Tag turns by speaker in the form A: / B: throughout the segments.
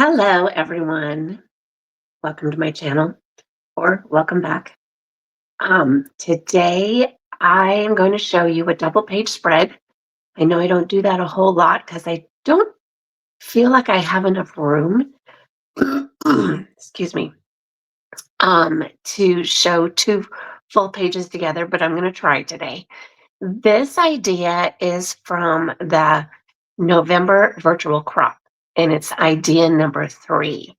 A: Hello, everyone. Welcome to my channel, or welcome back. Today I am going to show you a double page spread. I know I don't do that a whole lot because I don't feel like I have enough room, excuse me, to show two full pages together, but I'm going to try today. This idea is from the November virtual crop, and it's idea number 3.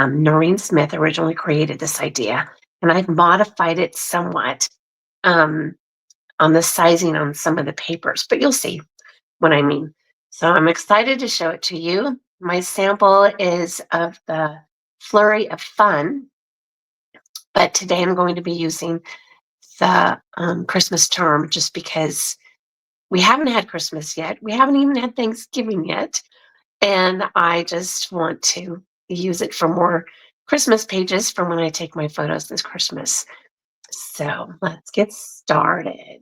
A: Noreen Smith originally created this idea, and I've modified it somewhat on the sizing on some of the papers, but you'll see what I mean. So I'm excited to show it to you. My sample is of the Flurry of Fun, but today I'm going to be using the Christmas charm just because we haven't had Christmas yet. We haven't even had Thanksgiving yet. And I just want to use it for more Christmas pages from when I take my photos this Christmas. So let's get started.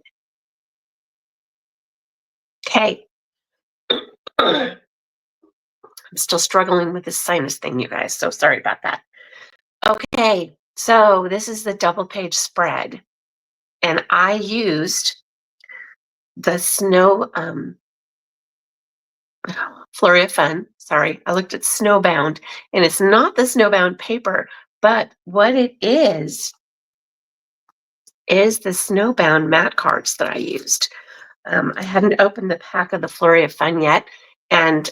A: Okay. I'm still struggling with this sinus thing, you guys, so sorry about that. Okay, so this is the double page spread, and I used the snow Flurry of Fun. Sorry, I looked at Snowbound, and it's not the Snowbound paper, but what it is the Snowbound mat cards that I used. I hadn't opened the pack of the Flurry of Fun yet, and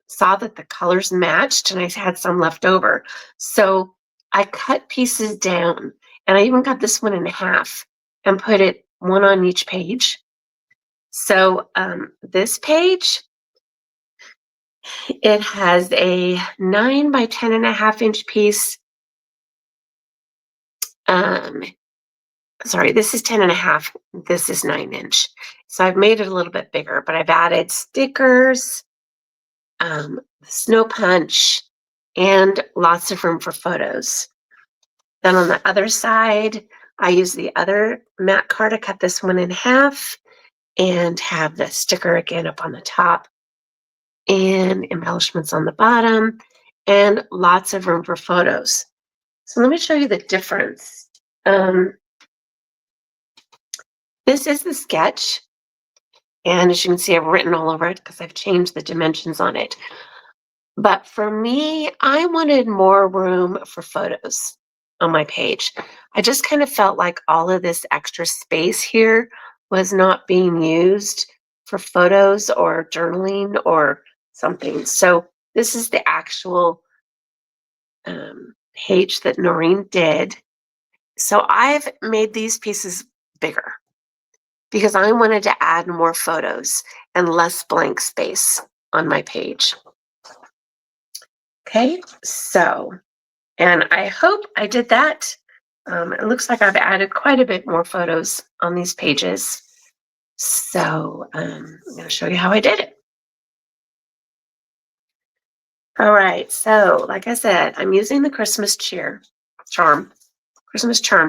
A: saw that the colors matched, and I had some left over. So I cut pieces down, and I even got this one in half and put it one on each page. So this page, it has a 9 by 10.5 inch piece. Sorry, this is 10.5. This is 9 inch. So I've made it a little bit bigger, but I've added stickers, snow punch, and lots of room for photos. Then on the other side, I use the other mat card to cut this one in half and have the sticker again up on the top and embellishments on the bottom and lots of room for photos. So let me show you the difference. This is the sketch. And as you can see, I've written all over it because I've changed the dimensions on it. But for me, I wanted more room for photos on my page. I just kind of felt like all of this extra space here was not being used for photos or journaling or something. So this is the actual page that Noreen did. So I've made these pieces bigger because I wanted to add more photos and less blank space on my page. Okay, so, and I hope I did that. It looks like I've added quite a bit more photos on these pages. So I'm going to show you how I did it. All right, so like I said, I'm using the Christmas charm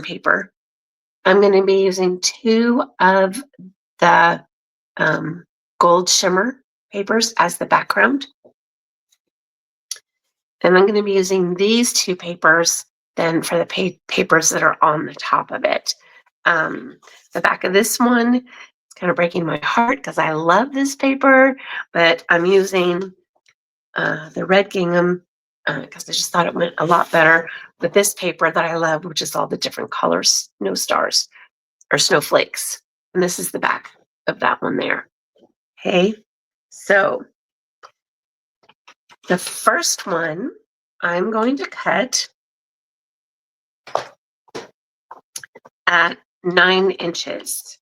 A: paper. I'm going to be using 2 of the gold shimmer papers as the background. And I'm going to be using these 2 papers then for the papers that are on the top of it. The back of this one is kind of breaking my heart because I love this paper, but I'm using the red gingham because I just thought it went a lot better with this paper that I love, which is all the different colors, snow stars or snowflakes. And this is the back of that one there. Okay, so the first one I'm going to cut at 9 inches.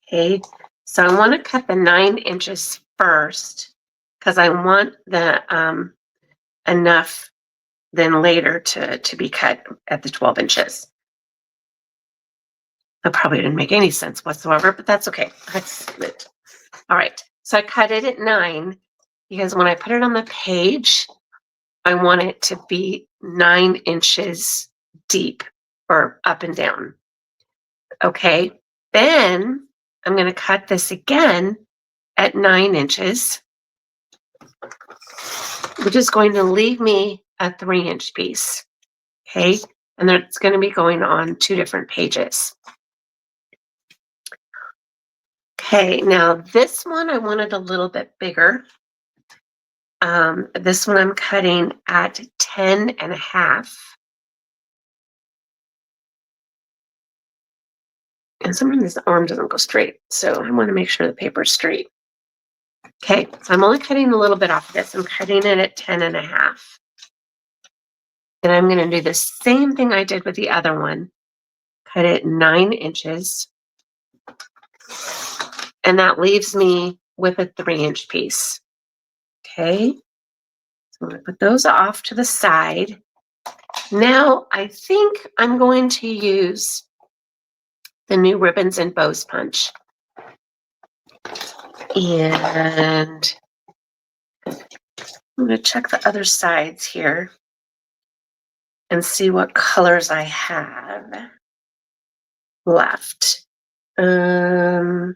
A: Okay, so I want to cut the 9 inches first because I want the enough then later to be cut at the 12 inches. That probably didn't make any sense whatsoever, but that's okay. That's it. All right, so I cut it at 9 because when I put it on the page, I want it to be 9 inches deep or up and down. Okay, then I'm going to cut this again at 9 inches. which is going to leave me a 3-inch piece. Okay, and that's going to be going on 2 different pages. Okay, now this one I wanted a little bit bigger. This one I'm cutting at 10.5. And sometimes this arm doesn't go straight, so I want to make sure the paper's straight. Okay, so I'm only cutting a little bit off of this. I'm cutting it at 10.5. And I'm going to do the same thing I did with the other one. Cut it 9 inches. And that leaves me with a 3-inch piece. Okay, so I'm going to put those off to the side. Now I think I'm going to use the new Ribbons and Bows punch. And I'm going to check the other sides here and see what colors I have left. Because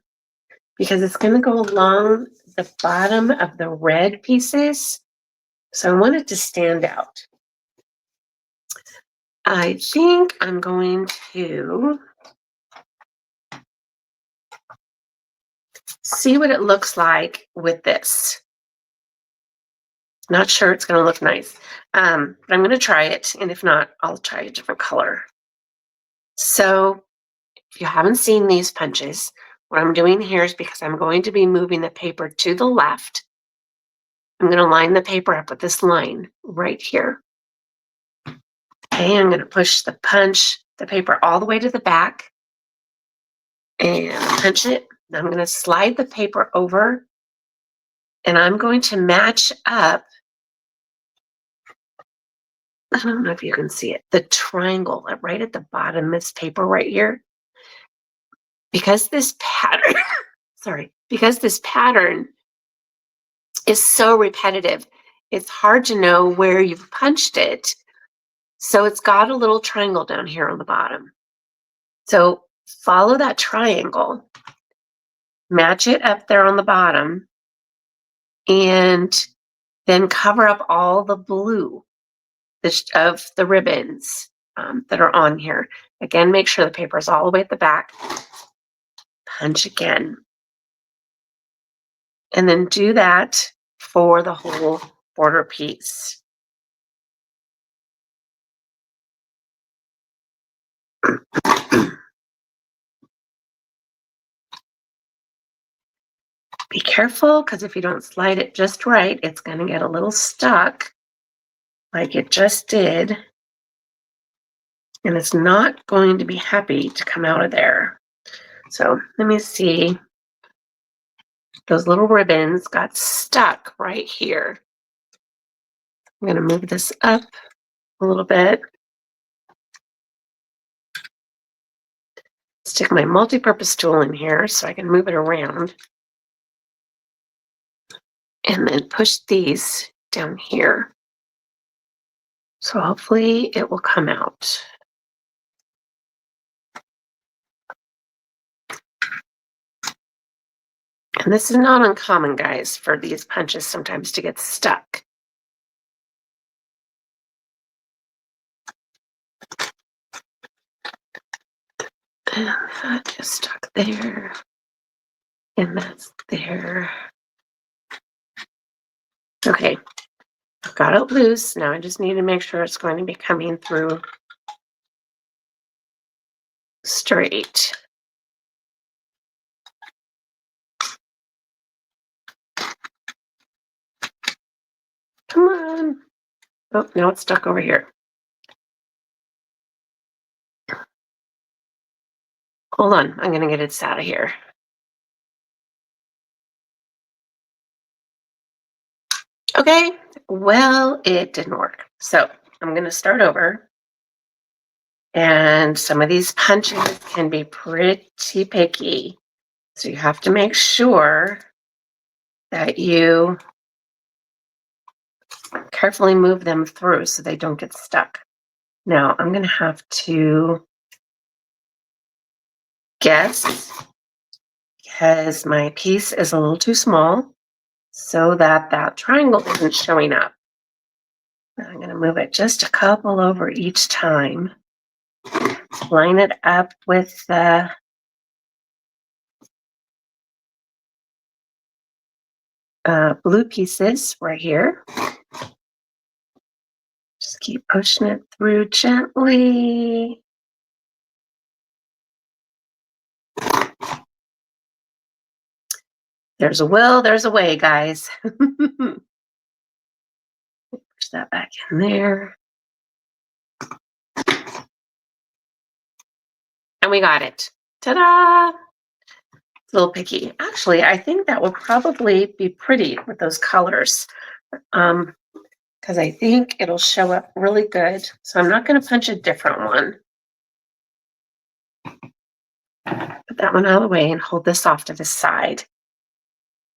A: it's going to go along the bottom of the red pieces. So I want it to stand out. I think I'm going to see what it looks like with this. Not sure it's going to look nice, but I'm going to try it. And if not, I'll try a different color. So if you haven't seen these punches, what I'm doing here is because I'm going to be moving the paper to the left, I'm going to line the paper up with this line right here. Okay, I'm going to push the paper all the way to the back and punch it. I'm going to slide the paper over and I'm going to match up, I don't know if you can see it, the triangle right at the bottom of this paper right here. Because this pattern, because this pattern is so repetitive, it's hard to know where you've punched it. So it's got a little triangle down here on the bottom. So follow that triangle, match it up there on the bottom, and then cover up all the blue of the ribbons that are on here. Again, make sure the paper is all the way at the back. Punch again. And then do that for the whole border piece. Be careful, because if you don't slide it just right, it's going to get a little stuck like it just did. And it's not going to be happy to come out of there. So let me see. Those little ribbons got stuck right here. I'm going to move this up a little bit. Stick my multi-purpose tool in here so I can move it around. And then push these down here. So hopefully it will come out. And this is not uncommon, guys, for these punches sometimes to get stuck. And that just stuck there. And that's there. Okay, I've got it loose. Now I just need to make sure it's going to be coming through straight. Come on. Oh, now it's stuck over here. Hold on, I'm gonna get it out of here. Okay, well, it didn't work. So I'm gonna start over. And some of these punches can be pretty picky. So you have to make sure that you carefully move them through so they don't get stuck. Now I'm going to have to guess, because my piece is a little too small, so that that triangle isn't showing up. I'm going to move it just a couple over each time. Line it up with the blue pieces right here. Just keep pushing it through gently. There's a will, there's a way, guys. Push that back in there. And we got it. Ta-da! It's a little picky. Actually, I think that will probably be pretty with those colors. Because I think it'll show up really good. So I'm not going to punch a different one. Put that one out of the way and hold this off to the side.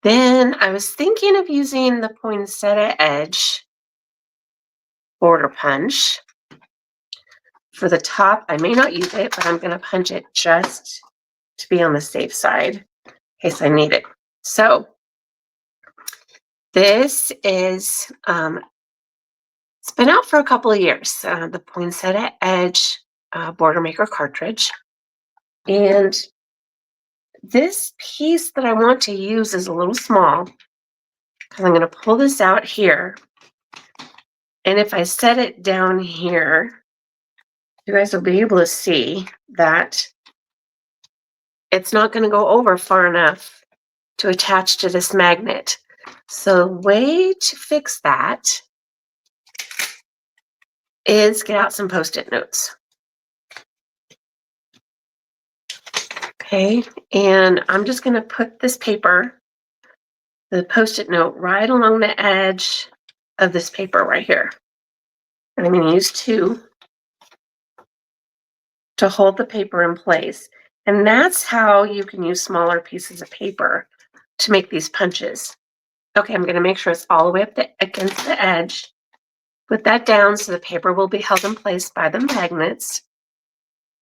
A: Then I was thinking of using the poinsettia edge border punch. For the top, I may not use it, but I'm going to punch it just to be on the safe side in case I need it. So this is, it's been out for a couple of years, the Poinsettia Edge Border Maker cartridge. And this piece that I want to use is a little small because I'm going to pull this out here. And if I set it down here, you guys will be able to see that it's not going to go over far enough to attach to this magnet. So the way to fix that is get out some Post-it notes. Okay, and I'm just going to put this paper, the Post-it note, right along the edge of this paper right here. And I'm going to use 2 to hold the paper in place. And that's how you can use smaller pieces of paper to make these punches. Okay, I'm going to make sure it's all the way up against the edge. Put that down so the paper will be held in place by the magnets.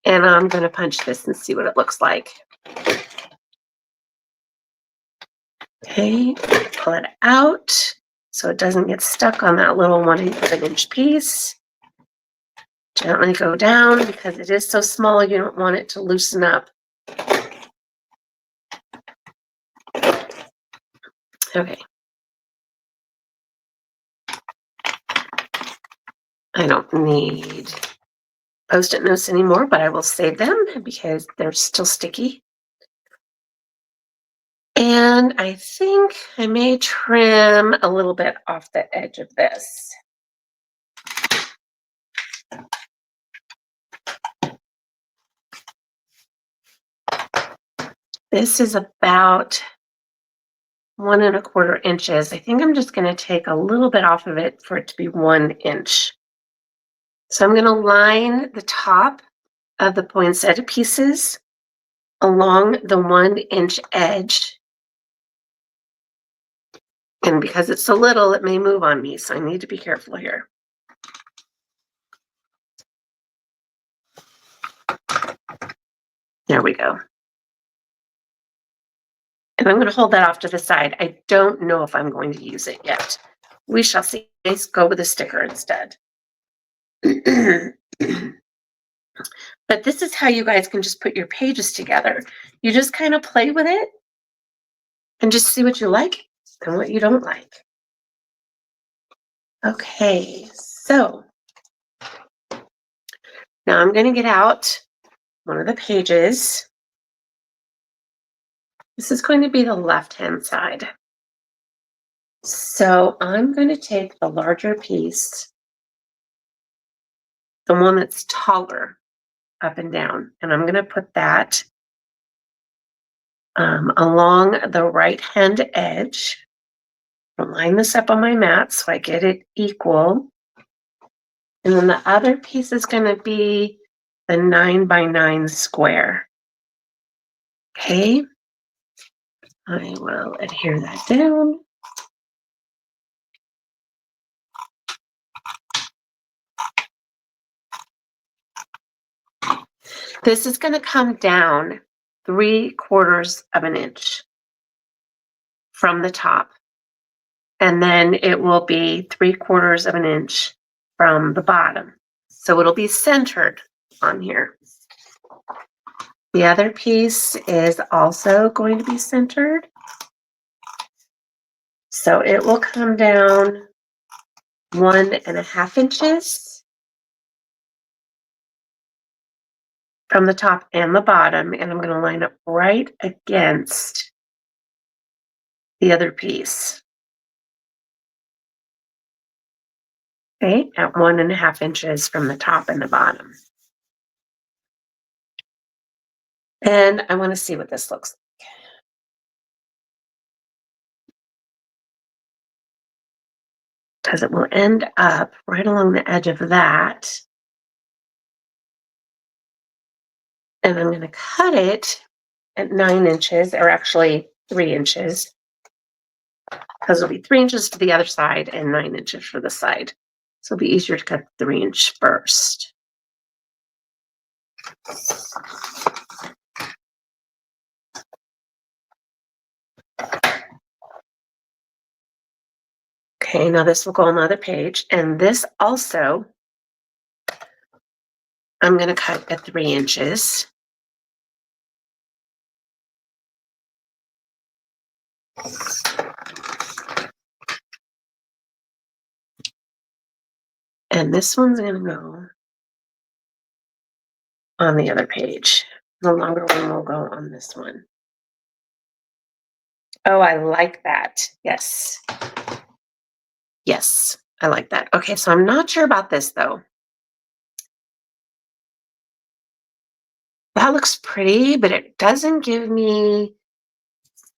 A: And I'm going to punch this and see what it looks like. Okay, pull it out so it doesn't get stuck on that little 1/8 inch piece. Gently go down because it is so small, you don't want it to loosen up. Okay. I don't need Post-it notes anymore, but I will save them because they're still sticky. And I think I may trim a little bit off the edge of this. This is about 1 1/4 inches. I think I'm just going to take a little bit off of it for it to be 1 inch. So I'm going to line the top of the poinsettia pieces along the 1 inch edge. And because it's so little, it may move on me, so I need to be careful here. There we go. And I'm going to hold that off to the side. I don't know if I'm going to use it yet. We shall see. Let's go with a sticker instead. But this is how you guys can just put your pages together. You just kind of play with it and just see what you like and what you don't like. Okay, so now I'm going to get out one of the pages. This is going to be the left-hand side. So I'm going to take the larger piece, the one that's taller up and down, and I'm going to put that along the right-hand edge. I'll line this up on my mat so I get it equal. And then the other piece is going to be the 9 by 9 square. Okay, I will adhere that down. This is going to come down 3/4 inch from the top. And then it will be 3/4 inch from the bottom. So it'll be centered on here. The other piece is also going to be centered. So it will come down 1.5 inches from the top and the bottom, and I'm going to line up right against the other piece. Okay, at 1.5 inches from the top and the bottom. And I want to see what this looks like. Because it will end up right along the edge of that. And I'm going to cut it at 9 inches, or actually 3 inches. Because it'll be 3 inches to the other side and 9 inches for the side. So it'll be easier to cut 3-inch first. Okay, now this will go on the other page. And this also, I'm going to cut at 3 inches. And this one's going to go on the other page. The longer one will go on this one. Oh, I like that. Yes. Yes, I like that. Okay, so I'm not sure about this though. That looks pretty, but it doesn't give me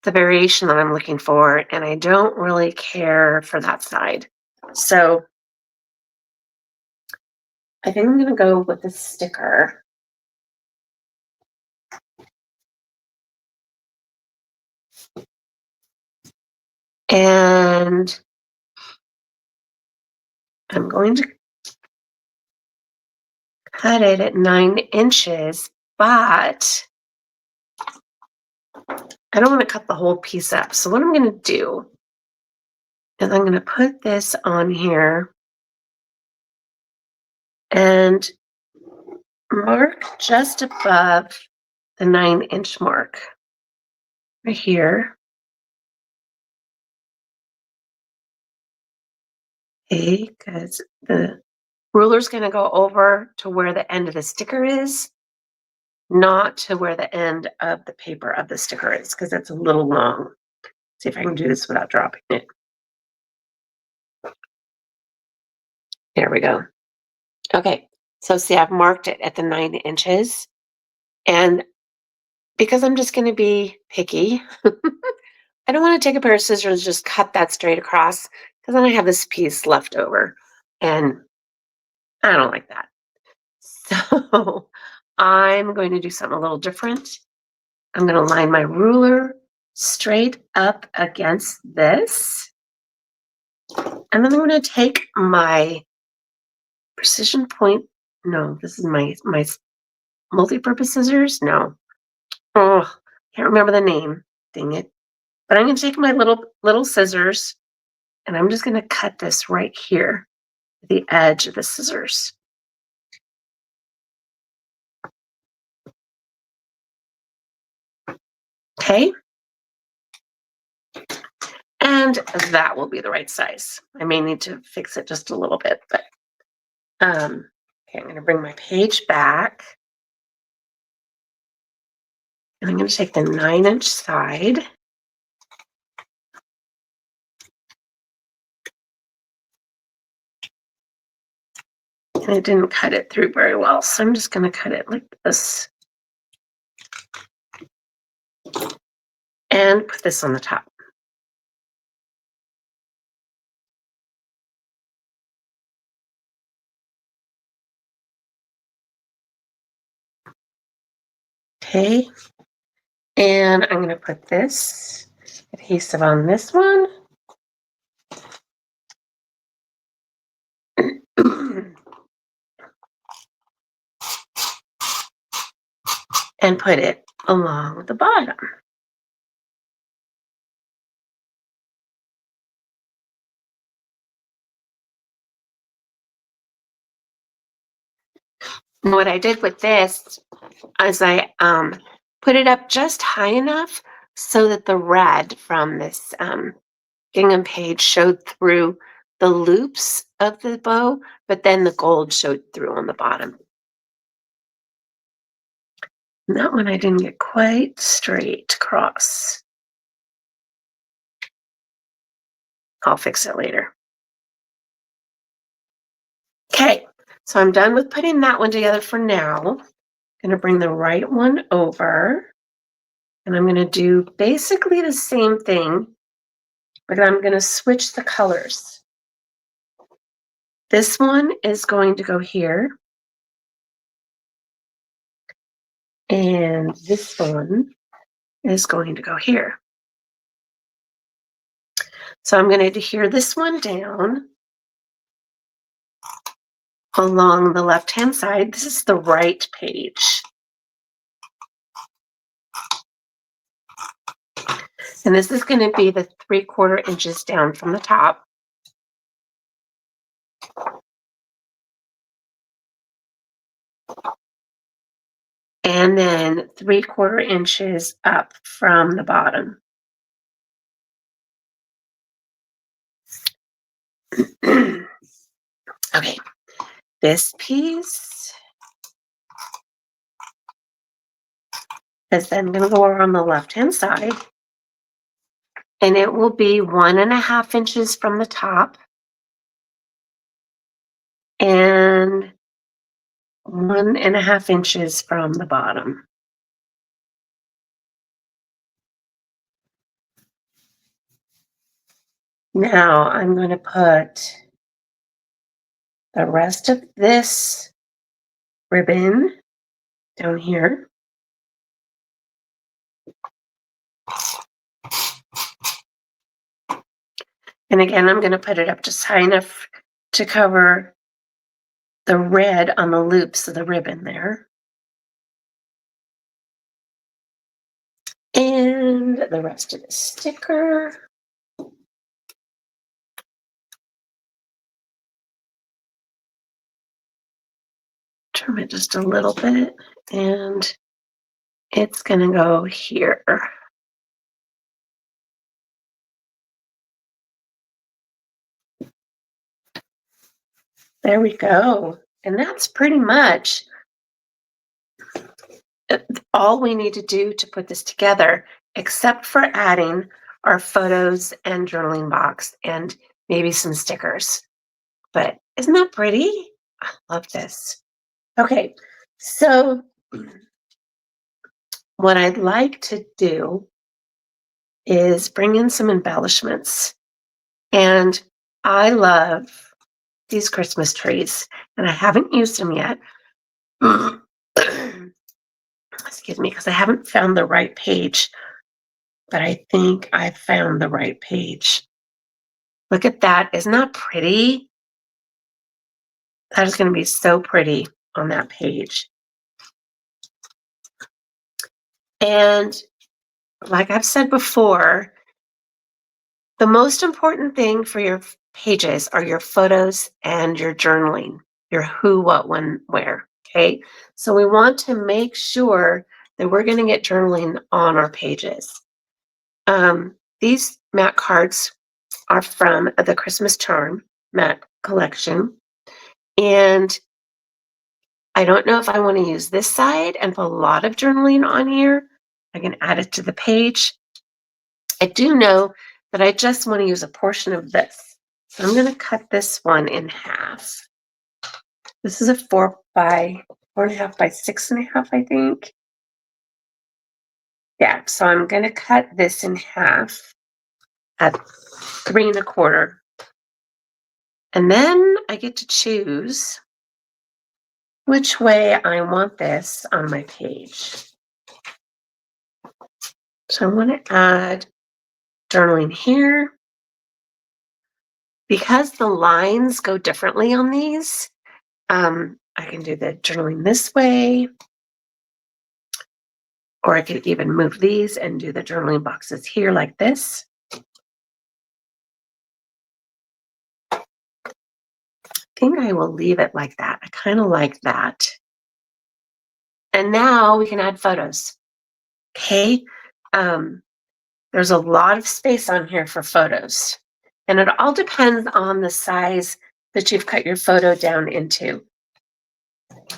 A: the variation that I'm looking for, and I don't really care for that side. So I think I'm going to go with the sticker. And I'm going to cut it at 9 inches, but I don't want to cut the whole piece up. So what I'm going to do is I'm going to put this on here and mark just above the 9-inch mark right here. Okay, because the ruler's going to go over to where the end of the sticker is, not to where the end of the paper of the sticker is, because that's a little long. See if I can do this without dropping it. There we go. Okay, so see, I've marked it at the 9 inches. And because I'm just going to be picky, I don't want to take a pair of scissors and just cut that straight across, because then I have this piece left over. And I don't like that. So I'm going to do something a little different. I'm going to line my ruler straight up against this. And then I'm going to take my precision point. No, this is my multi-purpose scissors. No. Oh, can't remember the name. Dang it. But I'm going to take my little scissors and I'm just going to cut this right here, the edge of the scissors. Okay. And that will be the right size. I may need to fix it just a little bit, but okay, I'm going to bring my page back. And I'm going to take the 9-inch side. And I didn't cut it through very well, so I'm just going to cut it like this. And put this on the top. Okay. And I'm going to put this adhesive on this one. And put it along the bottom. And what I did with this is I put it up just high enough so that the red from this gingham page showed through the loops of the bow, but then the gold showed through on the bottom. And that one I didn't get quite straight across. I'll fix it later. Okay, so I'm done with putting that one together for now. I'm going to bring the right one over, and I'm going to do basically the same thing, but I'm going to switch the colors. This one is going to go here, and this one is going to go here. So I'm going to adhere this one down along the left-hand side. This is the right page. And this is going to be the 3/4 inches down from the top. And then 3/4 inches up from the bottom. Okay, this piece is then going to go over on the left-hand side, and it will be 1.5 inches from the top and 1.5 inches from the bottom. Now I'm going to put the rest of this ribbon down here. And again, I'm going to put it up just high enough to cover the red on the loops of the ribbon there. And the rest of the sticker. Trim it just a little bit, and it's going to go here. There we go. And that's pretty much all we need to do to put this together, except for adding our photos and journaling box and maybe some stickers. But isn't that pretty? I love this. Okay, so what I'd like to do is bring in some embellishments. And I love these Christmas trees, and I haven't used them yet. Excuse me, because I haven't found the right page, but I think I found the right page. Look at that. Isn't that pretty? That is going to be so pretty on that page. And like I've said before, the most important thing for your pages are your photos and your journaling, your who, what, when, where. Okay. So we want to make sure that we're going to get journaling on our pages. These mat cards are from the Christmas Charm mat collection. And I don't know if I want to use this side and put a lot of journaling on here. I can add it to the page. I do know that I just want to use a portion of this. So I'm going to cut this one in half. This is a 4.5 by 6.5, I think. Yeah, so I'm going to cut this in half at 3.25. And then I get to choose which way I want this on my page. So I want to add journaling here. Because the lines go differently on these, I can do the journaling this way, or I could even move these and do the journaling boxes here like this. I think I will leave it like that. I kind of like that. And now we can add photos. Okay. Um, there's a lot of space on here for photos. And it all depends on the size that you've cut your photo down into.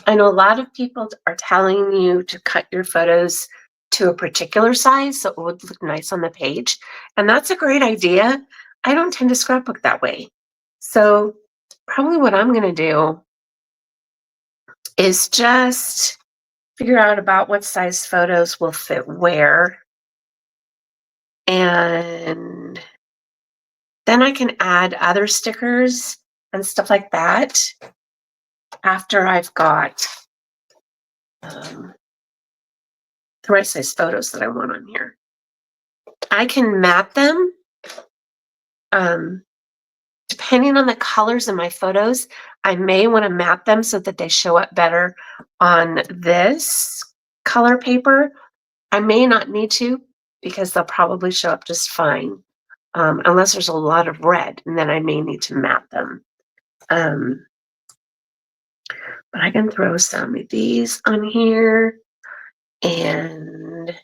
A: I know a lot of people are telling you to cut your photos to a particular size so it would look nice on the page. And that's a great idea. I don't tend to scrapbook that way. So probably what I'm going to do is just figure out about what size photos will fit where. And then I can add other stickers and stuff like that after I've got the right size photos that I want on here. I can map them um, depending on the colors in my photos. I may want to map them so that they show up better on this color paper. I may not need to because they'll probably show up just fine, unless there's a lot of red, and then I may need to map them. But I can throw some of these on here and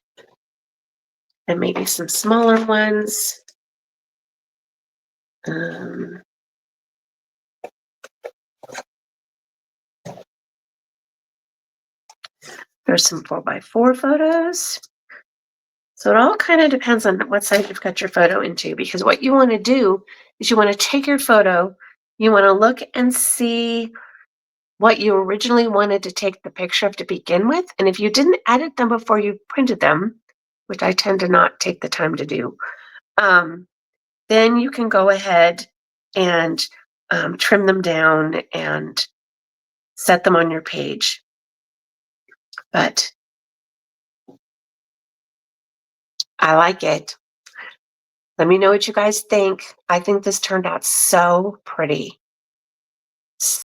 A: maybe some smaller ones. There's some 4x4 photos. So it all kind of depends on what size you've cut your photo into, because what you want to do is you want to take your photo, you want to look and see what you originally wanted to take the picture of to begin with. And if you didn't edit them before you printed them, which I tend to not take the time to do, then you can go ahead and trim them down and set them on your page. But I like it. Let me know what you guys think. I think this turned out so pretty.